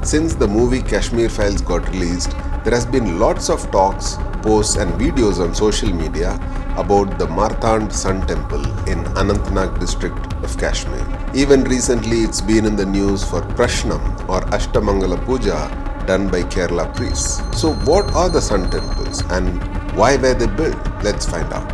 Since the movie Kashmir Files got released, there has been lots of talks, posts and videos on social media about the Marthand Sun Temple in Anantnag district of Kashmir. Even recently it's been in the news for Prashnam or Ashtamangala Puja done by Kerala priests. So what are the sun temples and why were they built? Let's find out.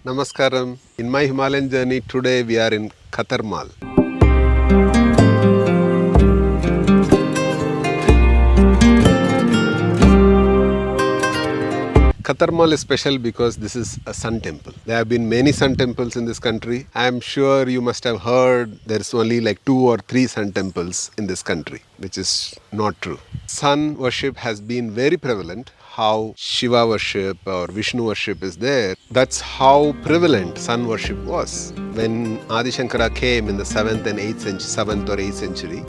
Namaskaram. In my Himalayan journey today we are in Katarmal. Katarmal is special because this is a sun temple. There have been many sun temples in this country. I am sure you must have heard there is only like 2 or 3 sun temples in this country, which is not true. Sun worship has been very prevalent. How Shiva worship or Vishnu worship is there, that's how prevalent sun worship was. When Adi Shankara came in the 7th or 8th century,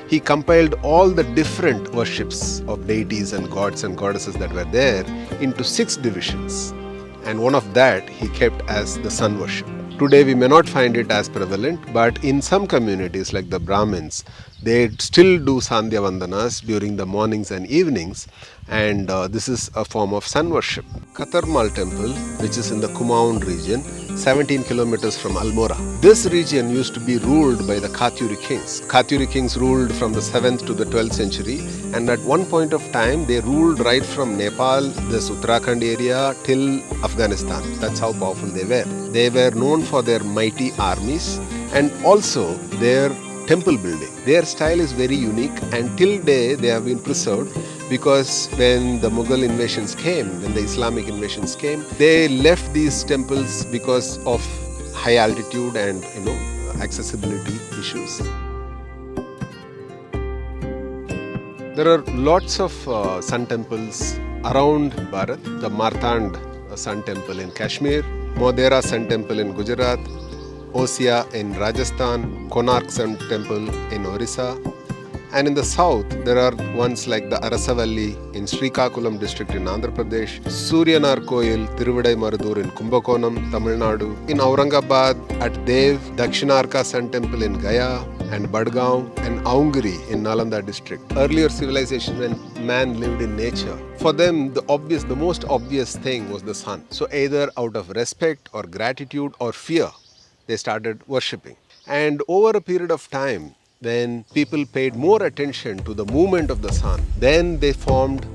he compiled all the different worships of deities and gods and goddesses that were there into 6 divisions. And one of that he kept as the sun worship. Today we may not find it as prevalent, but in some communities like the Brahmins, they still do Sandhya Vandanas during the mornings and evenings, and this is a form of sun worship. Katarmal Temple, which is in the Kumaon region, 17 kilometers from Almora. This region used to be ruled by the Katyuri kings. Katyuri kings ruled from the 7th to the 12th century, and at one point of time they ruled right from Nepal, this Uttarakhand area till Afghanistan. That's how powerful they were. They were known for their mighty armies and also their temple building. Their style is very unique, and till day they have been preserved, because when the Mughal invasions came, when the Islamic invasions came, they left these temples because of high altitude and accessibility issues. There are lots of sun temples around Bharath. The Marthand Sun Temple in Kashmir, Modhera Sun Temple in Gujarat, Osia in Rajasthan, Konark Sun Temple in Orissa. And in the south, there are ones like the Arasavalli in Srikakulam district in Andhra Pradesh, Surya Namaskar, Tiruvadai Marudur in Kumbakonam, Tamil Nadu, in Aurangabad at Dev, Dakshinarka Sun Temple in Gaya, and Badgaon and Aungri in Nalanda district. Earlier civilizations when man lived in nature, for them the most obvious thing was the sun. So either out of respect or gratitude or fear, they started worshipping. And over a period of time, when people paid more attention to the movement of the sun, then they formed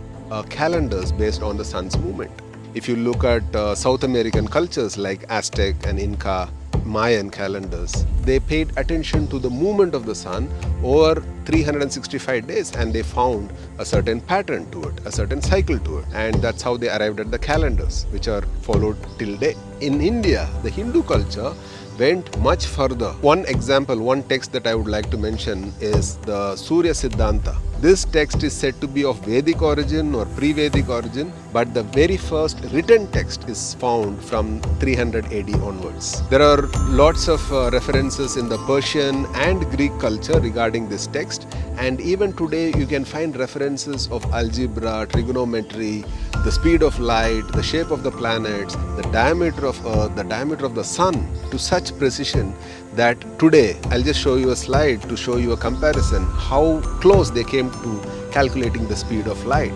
calendars based on the sun's movement. If you look at South American cultures like Aztec and Inca, Mayan calendars, they paid attention to the movement of the sun over 365 days, and they found a certain pattern to it, a certain cycle to it, and that's how they arrived at the calendars, which are followed till day. In India, the Hindu culture went much further. One example, one text that I would like to mention is the Surya Siddhanta. This text is said to be of Vedic origin or pre-Vedic origin, but the very first written text is found from 300 AD onwards. There are lots of references in the Persian and Greek culture regarding this text, and even today you can find references of algebra, trigonometry, the speed of light, the shape of the planets, the diameter of Earth, the diameter of the Sun to such precision that today, I'll just show you a slide to show you a comparison how close they came to calculating the speed of light.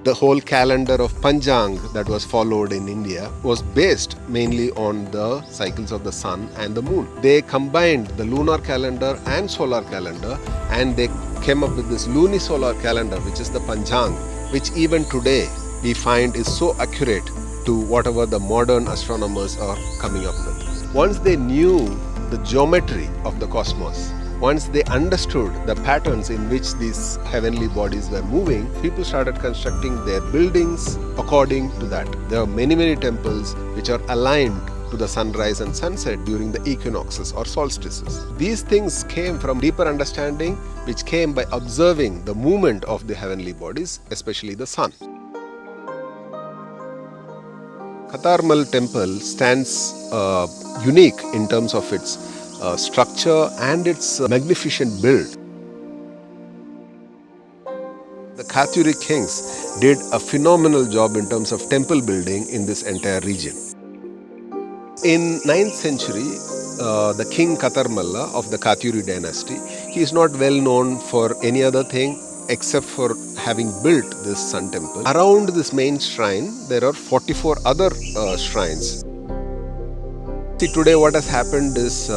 The whole calendar of Panchang that was followed in India was based mainly on the cycles of the sun and the moon. They combined the lunar calendar and solar calendar, and they came up with this lunisolar calendar, which is the Panchang, which even today we find is so accurate to whatever the modern astronomers are coming up with. Once they knew the geometry of the cosmos, once they understood the patterns in which these heavenly bodies were moving, people started constructing their buildings according to that. There are many temples which are aligned to the sunrise and sunset during the equinoxes or solstices. These things came from deeper understanding, which came by observing the movement of the heavenly bodies, especially the sun. Katarmal Temple stands unique in terms of its structure and its magnificent build. The Katyuri kings did a phenomenal job in terms of temple building in this entire region. In 9th century, the king Katarmal of the Katyuri Dynasty, he is not well known for any other thing except for having built this sun temple. Around this main shrine, there are 44 other shrines. See, today what has happened is,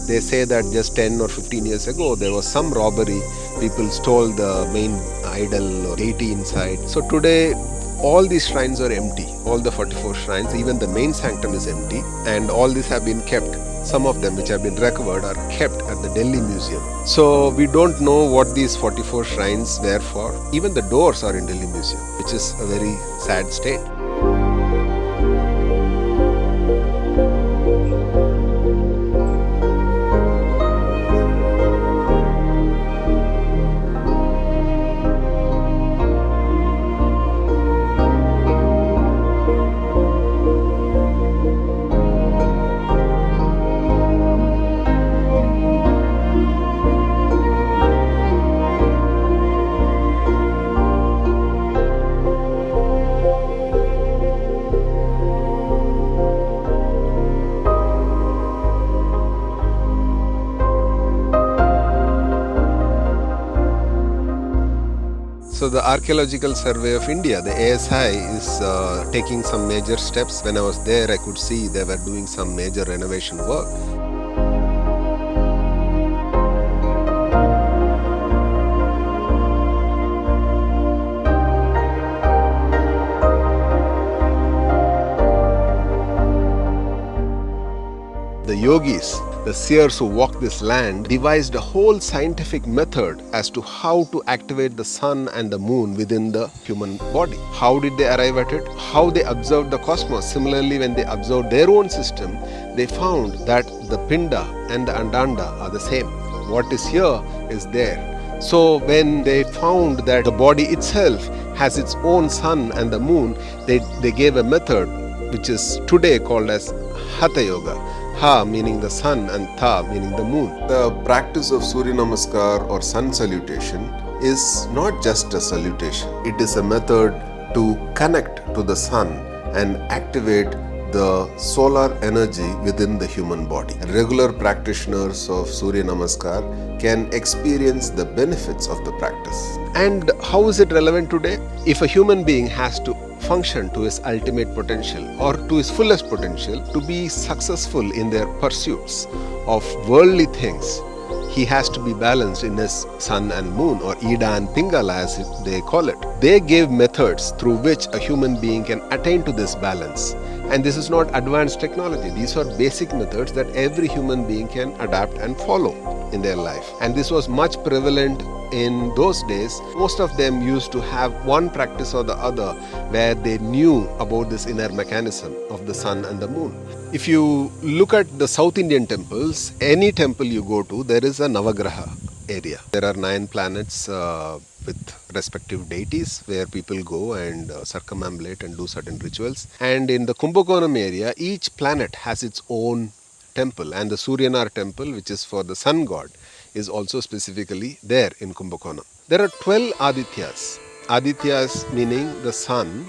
they say that just 10 or 15 years ago, there was some robbery. People stole the main idol or deity inside. So today, all these shrines are empty. All the 44 shrines, even the main sanctum is empty. And all these have been kept. Some of them which have been recovered are kept at the Delhi Museum. So we don't know what these 44 shrines were for. Even the doors are in Delhi Museum, which is a very sad state. So the Archaeological Survey of India, the ASI, is taking some major steps. When I was there, I could see they were doing some major renovation work. The yogis, the seers who walked this land, devised a whole scientific method as to how to activate the sun and the moon within the human body. How did they arrive at it? How they observed the cosmos. Similarly, when they observed their own system, they found that the pinda and the andanda are the same. What is here is there. So when they found that the body itself has its own sun and the moon, they gave a method which is today called as Hatha Yoga. Ha meaning the sun and Tha meaning the moon. The practice of Surya Namaskar or sun salutation is not just a salutation. It is a method to connect to the sun and activate the solar energy within the human body. Regular practitioners of Surya Namaskar can experience the benefits of the practice. And how is it relevant today? If a human being has to function to his ultimate potential or to his fullest potential, to be successful in their pursuits of worldly things, he has to be balanced in his sun and moon, or Ida and Pingala as they call it. They gave methods through which a human being can attain to this balance. And this is not advanced technology. These are basic methods that every human being can adapt and follow in their life. And this was much prevalent in those days. Most of them used to have one practice or the other where they knew about this inner mechanism of the sun and the moon. If you look at the South Indian temples, any temple you go to, there is a Navagraha area. There are 9 planets with respective deities where people go and circumambulate and do certain rituals. And in the Kumbakonam area, each planet has its own temple, and the Suryanar temple, which is for the sun god, is also specifically there in Kumbakonam. There are 12 Adityas. Adityas meaning the sun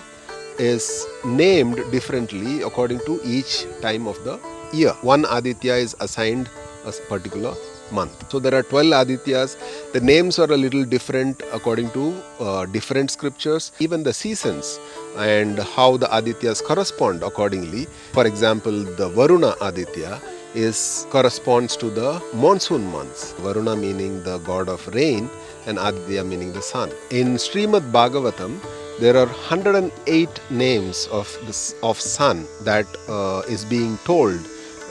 is named differently according to each time of the year. One Aditya is assigned a particular month. So there are 12 Adityas. The names are a little different according to different scriptures. Even the seasons and how the Adityas correspond accordingly. For example, the Varuna Aditya corresponds to the monsoon months. Varuna meaning the god of rain and Aditya meaning the sun. In Srimad Bhagavatam, there are 108 names of sun that is being told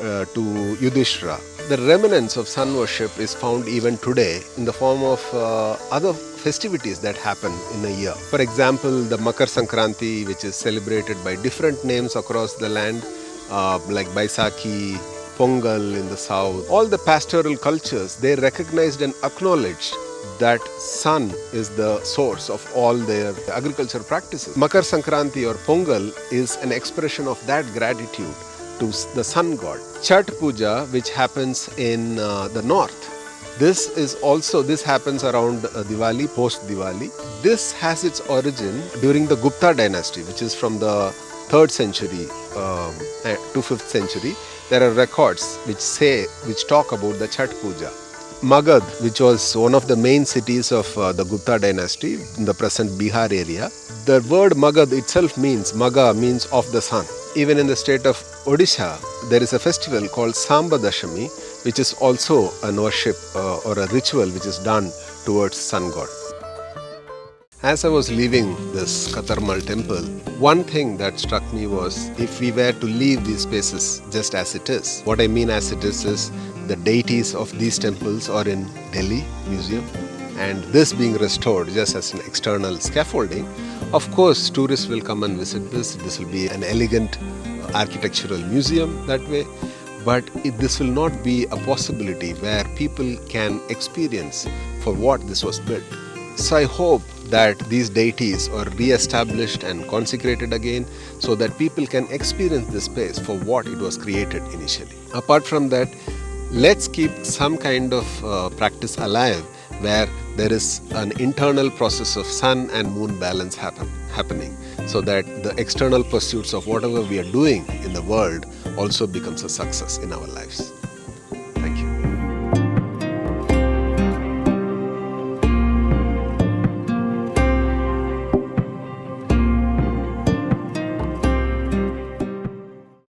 to Yudhishthira. The remnants of sun worship is found even today in the form of other festivities that happen in a year. For example, the Makar Sankranti, which is celebrated by different names across the land, like Baisakhi, Pongal in the south. All the pastoral cultures, they recognized and acknowledged that sun is the source of all their agriculture practices. Makar Sankranti or Pongal is an expression of that gratitude to the sun god. Chhat Puja, which happens in the north, this happens around Diwali, post Diwali. This has its origin during the Gupta dynasty, which is from the 3rd century to 5th century. There are records which talk about the Chhat Puja. Magad, which was one of the main cities of the Gupta dynasty in the present Bihar area, the word Magad itself means, Maga means of the sun. Even in the state of Odisha, there is a festival called Samba Dashami, which is also a worship or a ritual which is done towards sun god. As I was leaving this Katarmal temple, one thing that struck me was if we were to leave these spaces just as it is. What I mean as it is the deities of these temples are in Delhi Museum, and this being restored just as an external scaffolding. Of course, tourists will come and visit this. This will be an elegant architectural museum that way. But this will not be a possibility where people can experience for what this was built. So I hope that these deities are re-established and consecrated again so that people can experience this space for what it was created initially. Apart from that, let's keep some kind of practice alive where there is an internal process of sun and moon balance happening so that the external pursuits of whatever we are doing in the world also becomes a success in our lives.